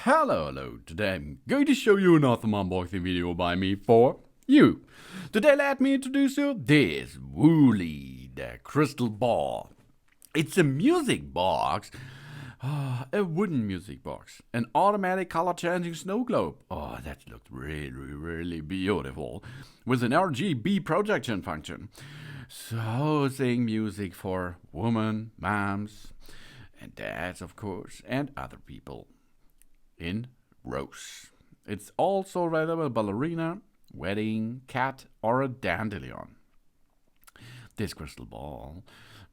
Hello, today I'm going to show you another unboxing video by me for you. Today let me introduce you this Wholede crystal ball. It's a music box, a wooden music box, an automatic color changing snow globe. Oh, that looked really beautiful, with an RGB projection function. So sing music for women, moms, and dads of course, and other people in rows. It's also available ballerina, wedding, cat, or a dandelion. This crystal ball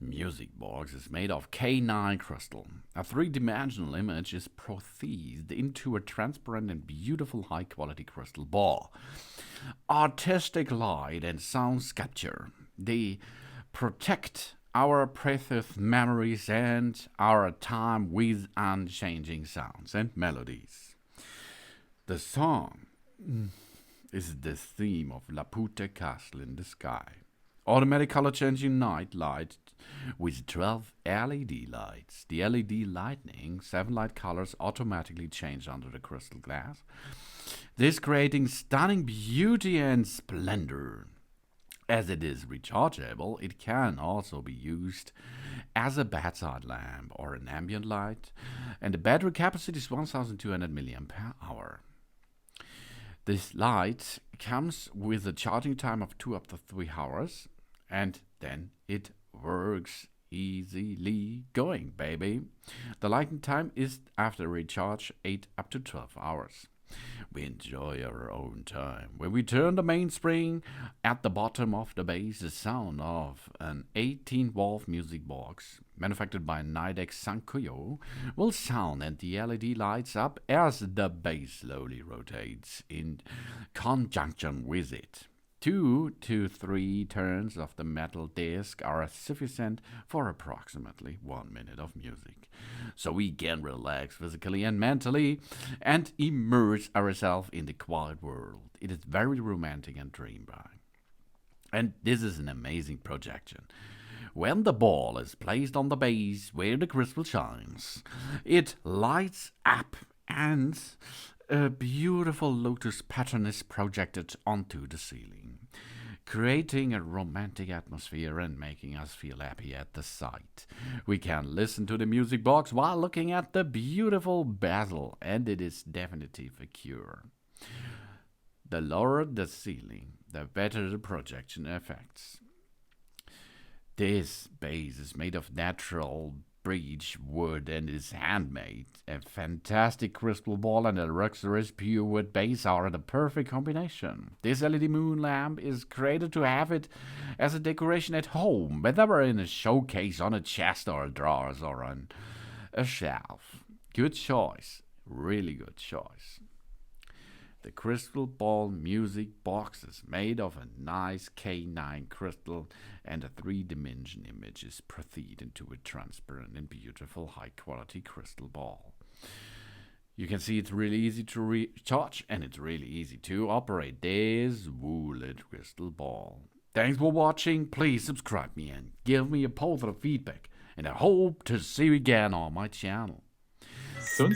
music box is made of K9 crystal. A three-dimensional image is processed into a transparent and beautiful high-quality crystal ball. Artistic light and sound sculpture. They protect our precious memories and our time with unchanging sounds and melodies. The song is the theme of Laputa Castle in the Sky. Automatic color changing night light with 12 LED lights. The LED lighting, 7 light colors automatically change under the crystal glass. This creating stunning beauty and splendor. As it is rechargeable, it can also be used as a bedside lamp or an ambient light, and the battery capacity is 1200 mAh. This light comes with a charging time of 2 up to 3 hours, and then it works easily going, baby. The lighting time is after recharge 8 up to 12 hours. We enjoy our own time. When we turn the mainspring at the bottom of the base, the sound of an 18-volt music box manufactured by Nidec Sankyo will sound, and the LED lights up as the base slowly rotates in conjunction with it. 2 to 3 turns of the metal disc are sufficient for approximately 1 minute of music. So we can relax physically and mentally and immerse ourselves in the quiet world. It is very romantic and dreamy. And this is an amazing projection. When the ball is placed on the base where the crystal shines, it lights up and a beautiful lotus pattern is projected onto the ceiling, creating a romantic atmosphere and making us feel happy at the sight. We can listen to the music box while looking at the beautiful bezel, and it is definitely a cure. The lower the ceiling, the better the projection effects. This base is made of natural birch wood and is handmade. A fantastic crystal ball and a luxurious pure wood base are the perfect combination. This LED moon lamp is created to have it as a decoration at home, whether in a showcase, on a chest or a drawers or on a shelf. Good choice, really good choice. The crystal ball music box is made of a nice K9 crystal, and a three-dimension image is processed into a transparent and beautiful high-quality crystal ball. You can see it's really easy to recharge, and it's really easy to operate this Wholede crystal ball. Thanks for watching. Please subscribe me and give me a positive feedback, and I hope to see you again on my channel. Sun.